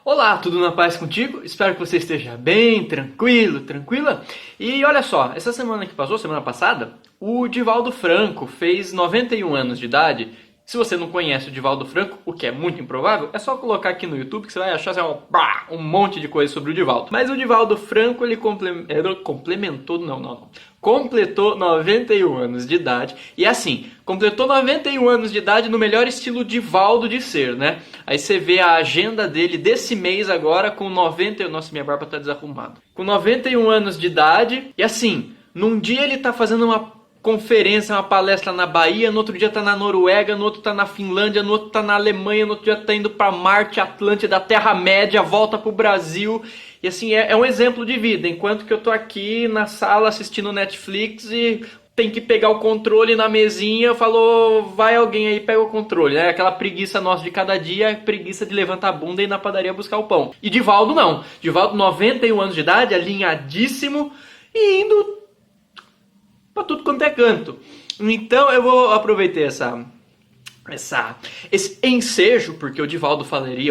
Olá, tudo na paz contigo? Espero que você esteja bem, tranquilo, tranquila. E olha só, essa semana que passou, semana passada, o Divaldo Franco fez 91 anos de idade. Se você não conhece o Divaldo Franco, o que é muito improvável, é só colocar aqui no YouTube que você vai achar um monte de coisa sobre o Divaldo. Mas o Divaldo Franco, ele completou 91 anos de idade. E assim, completou 91 anos de idade no melhor estilo Divaldo de ser, né? Aí você vê a agenda dele desse mês agora com 90... Nossa, minha barba tá desarrumada. Com 91 anos de idade. E assim, num dia ele tá fazendo uma conferência, uma palestra na Bahia, no outro dia tá na Noruega, no outro tá na Finlândia, no outro tá na Alemanha, no outro dia tá indo pra Marte, Atlântida, Terra-média, volta pro Brasil. E assim, é um exemplo de vida, enquanto que eu tô aqui na sala assistindo Netflix e tem que pegar o controle na mesinha, falou, vai alguém aí, pega o controle, né? Aquela preguiça nossa de cada dia, preguiça de levantar a bunda e ir na padaria buscar o pão. E Divaldo não, Divaldo 91 anos de idade, alinhadíssimo e indo pra tudo quanto é canto. Então eu vou aproveitar esse ensejo, porque o Divaldo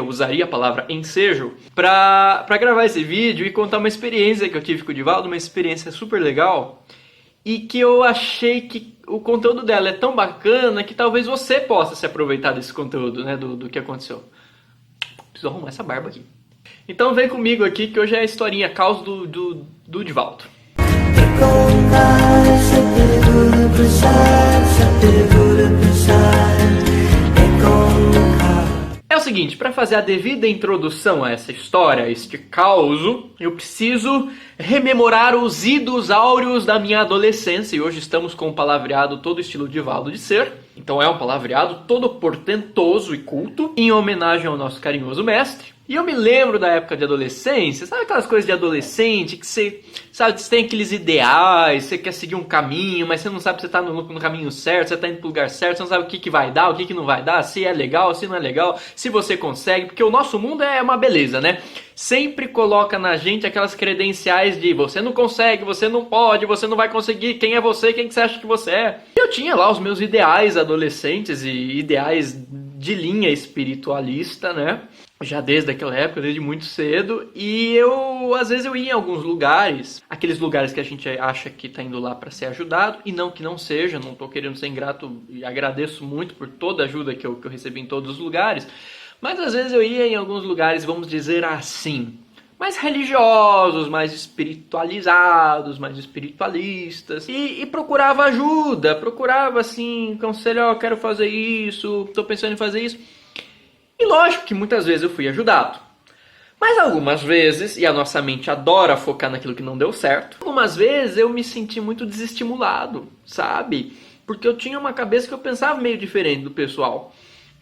usaria a palavra ensejo, pra gravar esse vídeo e contar uma experiência que eu tive com o Divaldo, uma experiência super legal, e que eu achei que o conteúdo dela é tão bacana que talvez você possa se aproveitar desse conteúdo, né, do que aconteceu. Preciso arrumar essa barba aqui. Então vem comigo aqui que hoje é a historinha caos do Divaldo. É o seguinte, para fazer a devida introdução a essa história, a este caos, eu preciso rememorar os idos áureos da minha adolescência. E hoje estamos com um palavreado todo estilo Divaldo de ser. Então é um palavreado todo portentoso e culto, em homenagem ao nosso carinhoso mestre. E eu me lembro da época de adolescência, sabe aquelas coisas de adolescente que você, sabe, você tem aqueles ideais, você quer seguir um caminho, mas você não sabe se você está no caminho certo, você está indo pro lugar certo, você não sabe o que vai dar, o que não vai dar, se é legal, se não é legal, se você consegue, porque o nosso mundo é uma beleza, né? Sempre coloca na gente aquelas credenciais de você não consegue, você não pode, você não vai conseguir, quem é você, quem que você acha que você é? Eu tinha lá os meus ideais adolescentes e ideais de linha espiritualista, né? Já desde aquela época, desde muito cedo, e às vezes eu ia em alguns lugares, aqueles lugares que a gente acha que tá indo lá para ser ajudado, e não que não seja, não tô querendo ser ingrato, e agradeço muito por toda a ajuda que eu recebi em todos os lugares, mas às vezes eu ia em alguns lugares, vamos dizer assim, mais religiosos, mais espiritualizados, mais espiritualistas, e procurava ajuda, procurava assim, conselho, ó, quero fazer isso, tô pensando em fazer isso. E lógico que muitas vezes eu fui ajudado. Mas algumas vezes, e a nossa mente adora focar naquilo que não deu certo, algumas vezes eu me senti muito desestimulado, sabe? Porque eu tinha uma cabeça que eu pensava meio diferente do pessoal.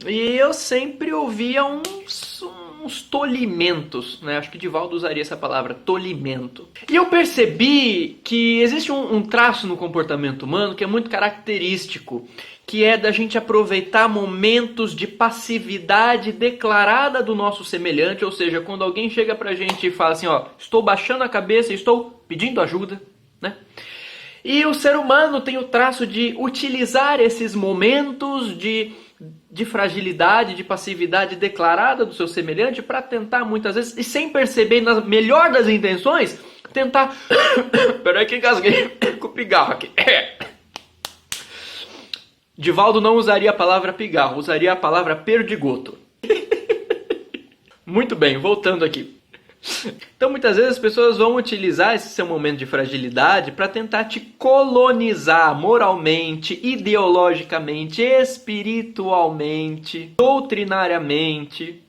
E eu sempre ouvia uns tolimentos, né? Acho que Divaldo usaria essa palavra, tolimento. E eu percebi que existe um traço no comportamento humano que é muito característico, que é da gente aproveitar momentos de passividade declarada do nosso semelhante, ou seja, quando alguém chega pra gente e fala assim, ó, estou baixando a cabeça e estou pedindo ajuda, né? E o ser humano tem o traço de utilizar esses momentos de fragilidade, de passividade declarada do seu semelhante para tentar muitas vezes, e sem perceber, na melhor das intenções, tentar... Peraí que engasguei com o pigarro aqui. Divaldo não usaria a palavra pigarro, usaria a palavra perdigoto. Muito bem, voltando aqui. Então muitas vezes as pessoas vão utilizar esse seu momento de fragilidade para tentar te colonizar moralmente, ideologicamente, espiritualmente, doutrinariamente.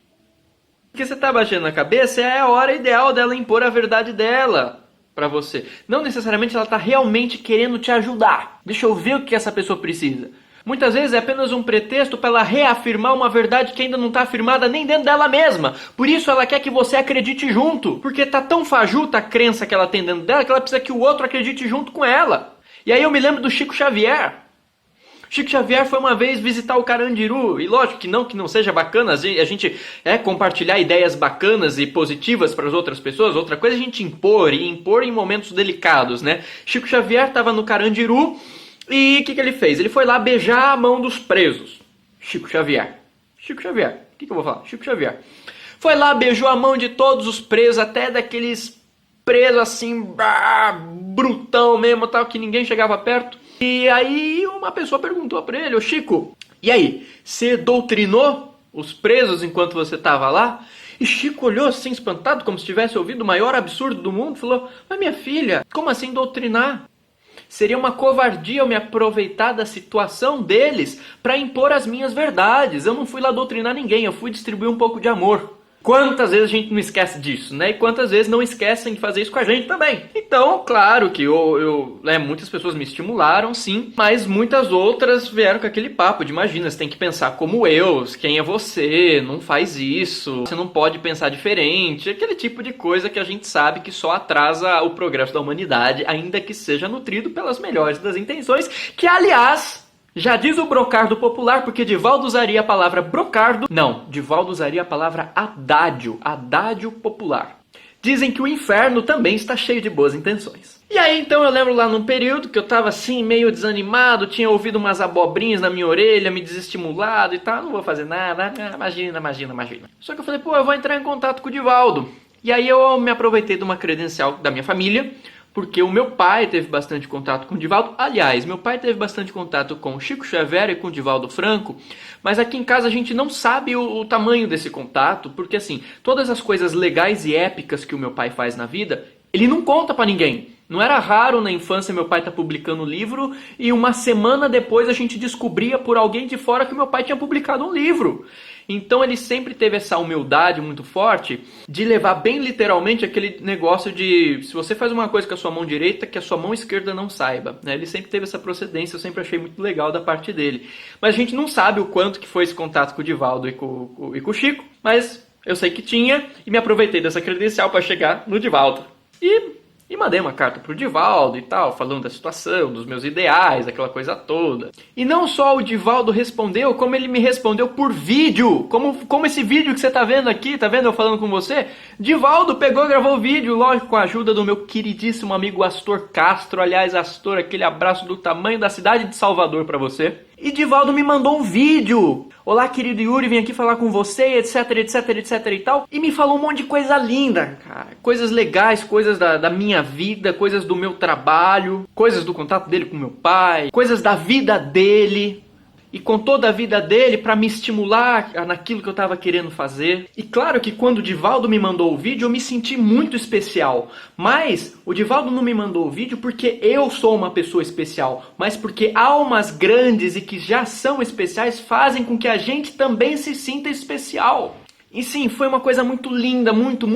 Porque você está baixando a cabeça, é a hora ideal dela impor a verdade dela para você. Não necessariamente ela está realmente querendo te ajudar. Deixa eu ver o que essa pessoa precisa. Muitas vezes é apenas um pretexto para ela reafirmar uma verdade que ainda não está afirmada nem dentro dela mesma. Por isso ela quer que você acredite junto. Porque está tão fajuta a crença que ela tem dentro dela que ela precisa que o outro acredite junto com ela. E aí eu me lembro do Chico Xavier. Chico Xavier foi uma vez visitar o Carandiru. E lógico que não seja bacana a gente compartilhar ideias bacanas e positivas para as outras pessoas. Outra coisa é a gente impor em momentos delicados, né? Chico Xavier estava no Carandiru. E o que ele fez? Ele foi lá beijar a mão dos presos. Chico Xavier. O que eu vou falar? Chico Xavier. Foi lá, beijou a mão de todos os presos, até daqueles presos assim, brutão mesmo, tal, que ninguém chegava perto. E aí uma pessoa perguntou pra ele: ô Chico, e aí, você doutrinou os presos enquanto você estava lá? E Chico olhou assim espantado, como se tivesse ouvido o maior absurdo do mundo, falou: mas minha filha, como assim doutrinar? Seria uma covardia eu me aproveitar da situação deles para impor as minhas verdades. Eu não fui lá doutrinar ninguém, eu fui distribuir um pouco de amor. Quantas vezes a gente não esquece disso, né? E quantas vezes não esquecem de fazer isso com a gente também. Então, claro que muitas pessoas me estimularam, sim, mas muitas outras vieram com aquele papo de: imagina, você tem que pensar como eu, quem é você, não faz isso, você não pode pensar diferente, aquele tipo de coisa que a gente sabe que só atrasa o progresso da humanidade, ainda que seja nutrido pelas melhores das intenções, que aliás... já diz o brocardo popular, porque Divaldo usaria a palavra brocardo. Não, Divaldo usaria a palavra adágio, adágio popular. Dizem que o inferno também está cheio de boas intenções. E aí então eu lembro lá num período que eu tava assim meio desanimado, tinha ouvido umas abobrinhas na minha orelha, me desestimulado e tal, não vou fazer nada, imagina. Só que eu falei: pô, eu vou entrar em contato com o Divaldo. E aí eu me aproveitei de uma credencial da minha família, porque o meu pai teve bastante contato com o Divaldo. Aliás, meu pai teve bastante contato com o Chico Xavier e com o Divaldo Franco, mas aqui em casa a gente não sabe o tamanho desse contato, porque assim, todas as coisas legais e épicas que o meu pai faz na vida, ele não conta pra ninguém. Não era raro na infância meu pai estar publicando um livro e uma semana depois a gente descobria por alguém de fora que meu pai tinha publicado um livro. Então ele sempre teve essa humildade muito forte de levar bem literalmente aquele negócio de: se você faz uma coisa com a sua mão direita, que a sua mão esquerda não saiba, né? Ele sempre teve essa procedência, eu sempre achei muito legal da parte dele. Mas a gente não sabe o quanto que foi esse contato com o Divaldo e com o Chico, mas eu sei que tinha e me aproveitei dessa credencial para chegar no Divaldo. E mandei uma carta pro Divaldo e tal, falando da situação, dos meus ideais, aquela coisa toda. E não só o Divaldo respondeu, como ele me respondeu por vídeo. Como esse vídeo que você tá vendo aqui, tá vendo eu falando com você? Divaldo pegou e gravou o vídeo, lógico, com a ajuda do meu queridíssimo amigo Astor Castro. Aliás, Astor, aquele abraço do tamanho da cidade de Salvador pra você. E Divaldo me mandou um vídeo. Olá, querido Yuri, vim aqui falar com você, etc e tal. E me falou um monte de coisa linda, cara. Coisas legais, coisas da minha vida, coisas do meu trabalho, coisas do contato dele com meu pai, coisas da vida dele. E com toda a vida dele para me estimular naquilo que eu estava querendo fazer. E claro que quando o Divaldo me mandou o vídeo eu me senti muito especial. Mas o Divaldo não me mandou o vídeo porque eu sou uma pessoa especial, mas porque almas grandes e que já são especiais fazem com que a gente também se sinta especial. E sim, foi uma coisa muito linda, muito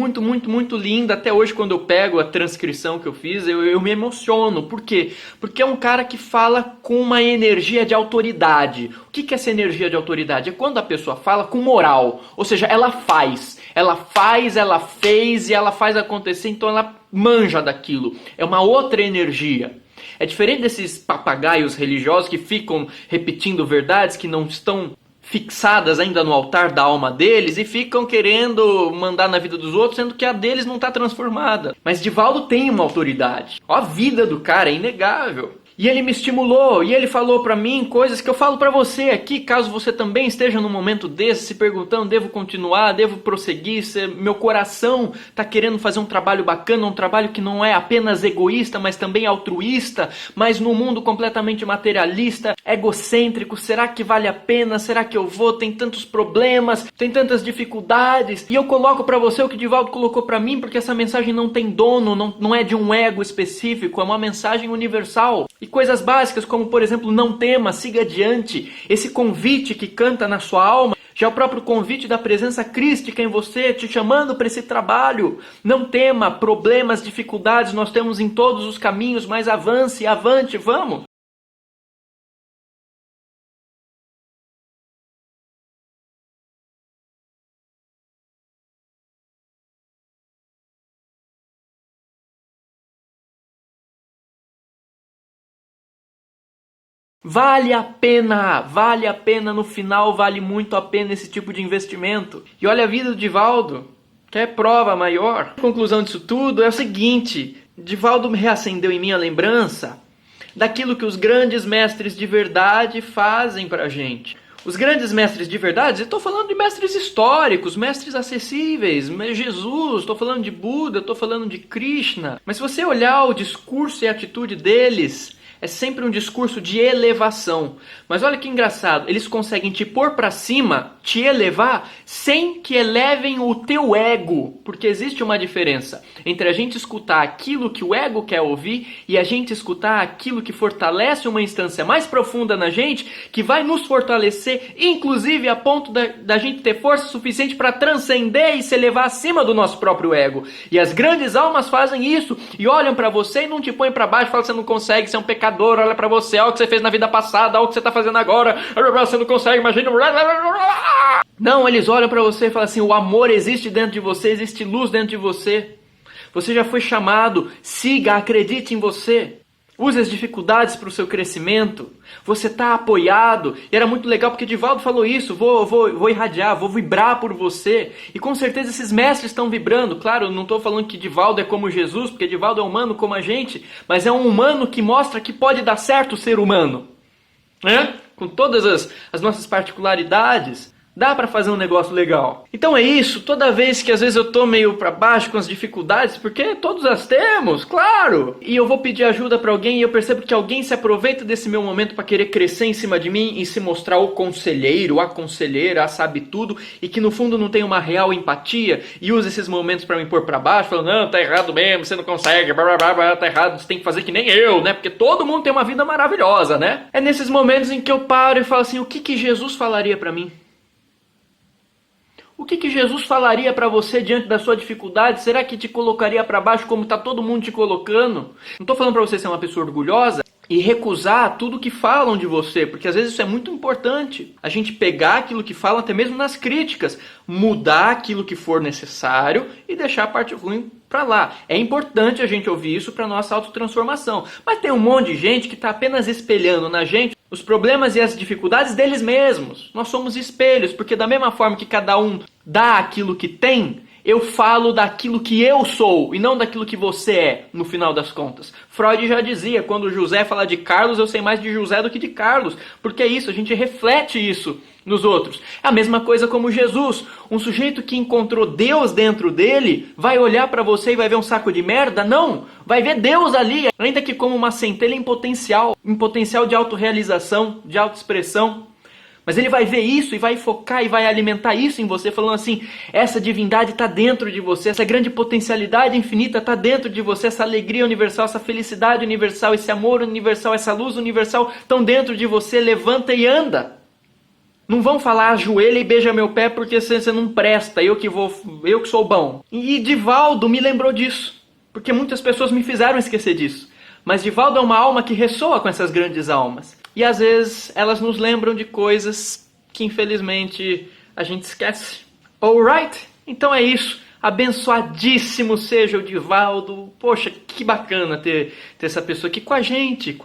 linda. Até hoje, quando eu pego a transcrição que eu fiz, eu me emociono. Por quê? Porque é um cara que fala com uma energia de autoridade. O que é essa energia de autoridade? É quando a pessoa fala com moral. Ou seja, ela faz. Ela fez e ela faz acontecer, então ela manja daquilo. É uma outra energia. É diferente desses papagaios religiosos que ficam repetindo verdades que não estão fixadas ainda no altar da alma deles e ficam querendo mandar na vida dos outros, sendo que a deles não está transformada. Mas Divaldo tem uma autoridade. A vida do cara é inegável. E ele me estimulou, e ele falou pra mim coisas que eu falo pra você aqui, caso você também esteja num momento desse, se perguntando: devo continuar, devo prosseguir, meu coração tá querendo fazer um trabalho bacana, um trabalho que não é apenas egoísta, mas também altruísta, mas num mundo completamente materialista, egocêntrico, será que vale a pena? Será que eu vou? Tem tantos problemas, tem tantas dificuldades, e eu coloco pra você o que Divaldo colocou pra mim, porque essa mensagem não tem dono, não é de um ego específico, é uma mensagem universal. E coisas básicas como, por exemplo, não tema, siga adiante. Esse convite que canta na sua alma já é o próprio convite da presença crística em você, te chamando para esse trabalho. Não tema, problemas, dificuldades nós temos em todos os caminhos, mas avance, avante, vamos. Vale a pena, no final vale muito a pena esse tipo de investimento. E olha a vida do Divaldo, que é prova maior. A conclusão disso tudo é o seguinte: Divaldo reacendeu em mim a lembrança daquilo que os grandes mestres de verdade fazem pra gente. Os grandes mestres de verdade, eu estou falando de mestres históricos, mestres acessíveis, Jesus, estou falando de Buda, estou falando de Krishna. Mas se você olhar o discurso e a atitude deles, é sempre um discurso de elevação. Mas olha que engraçado, eles conseguem te pôr para cima, te elevar, sem que elevem o teu ego. Porque existe uma diferença entre a gente escutar aquilo que o ego quer ouvir e a gente escutar aquilo que fortalece uma instância mais profunda na gente, que vai nos fortalecer, inclusive a ponto da gente ter força suficiente para transcender e se elevar acima do nosso próprio ego. E as grandes almas fazem isso e olham para você e não te põem para baixo, falam que você não consegue, você é um pecador. Olha pra você, olha o que você fez na vida passada, olha o que você tá fazendo agora, você não consegue, imagina. Não, eles olham pra você e falam assim, o amor existe dentro de você, existe luz dentro de você. Você já foi chamado, siga, acredite em você. Use as dificuldades para o seu crescimento. Você está apoiado. E era muito legal porque Divaldo falou isso. Vou irradiar, vou vibrar por você. E com certeza esses mestres estão vibrando. Claro, eu não estou falando que Divaldo é como Jesus, porque Divaldo é humano como a gente. Mas é um humano que mostra que pode dar certo ser humano. Né? Com todas as nossas particularidades. Dá pra fazer um negócio legal. Então é isso, toda vez que às vezes eu tô meio pra baixo com as dificuldades, porque todos as temos, claro. E eu vou pedir ajuda pra alguém e eu percebo que alguém se aproveita desse meu momento pra querer crescer em cima de mim e se mostrar o conselheiro, a conselheira, a sabe tudo, e que no fundo não tem uma real empatia e usa esses momentos pra me pôr pra baixo, falando, não, tá errado mesmo, você não consegue, blá, blá, blá, blá, tá errado, você tem que fazer que nem eu, né? Porque todo mundo tem uma vida maravilhosa, né? É nesses momentos em que eu paro e falo assim, o que Jesus falaria pra mim? O que Jesus falaria para você diante da sua dificuldade? Será que te colocaria para baixo como está todo mundo te colocando? Não estou falando para você ser uma pessoa orgulhosa e recusar tudo que falam de você, porque às vezes isso é muito importante. A gente pegar aquilo que falam, até mesmo nas críticas, mudar aquilo que for necessário e deixar a parte ruim para lá. É importante a gente ouvir isso para nossa autotransformação. Mas tem um monte de gente que está apenas espelhando na gente os problemas e as dificuldades deles mesmos. Nós somos espelhos, porque da mesma forma que cada um dá aquilo que tem, eu falo daquilo que eu sou e não daquilo que você é, no final das contas. Freud já dizia, quando José fala de Carlos, eu sei mais de José do que de Carlos. Porque é isso, a gente reflete isso nos outros. É a mesma coisa como Jesus. Um sujeito que encontrou Deus dentro dele, vai olhar para você e vai ver um saco de merda? Não! Vai ver Deus ali, ainda que como uma centelha em potencial de autorrealização, de autoexpressão. Mas ele vai ver isso e vai focar e vai alimentar isso em você, falando assim, essa divindade está dentro de você, essa grande potencialidade infinita está dentro de você, essa alegria universal, essa felicidade universal, esse amor universal, essa luz universal estão dentro de você, levanta e anda. Não vão falar ajoelha e beija meu pé porque você não presta, eu que sou bom. E Divaldo me lembrou disso, porque muitas pessoas me fizeram esquecer disso. Mas Divaldo é uma alma que ressoa com essas grandes almas. E às vezes elas nos lembram de coisas que infelizmente a gente esquece. Alright? Então é isso. Abençoadíssimo seja o Divaldo. Poxa, que bacana ter essa pessoa aqui com a gente,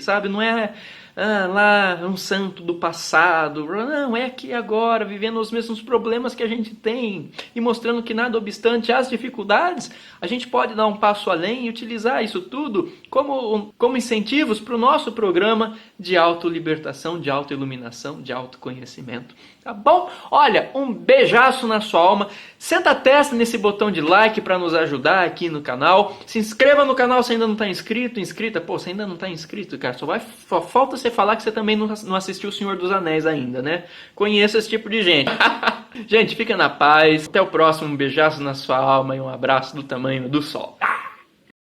sabe? Não é lá um santo do passado. Não, é aqui agora, vivendo os mesmos problemas que a gente tem e mostrando que nada obstante as dificuldades, a gente pode dar um passo além e utilizar isso tudo como incentivos para o nosso programa de autolibertação, de autoiluminação, de autoconhecimento. Tá bom? Olha, um beijaço na sua alma. Senta a testa nesse botão de like para nos ajudar aqui no canal. Se inscreva no canal se ainda não está inscrita. Pô, você ainda não está inscrito, cara. Só falta você falar que você também não assistiu O Senhor dos Anéis ainda, né? Conheça esse tipo de gente. Gente, fica na paz. Até o próximo. Um beijaço na sua alma e um abraço do tamanho do sol.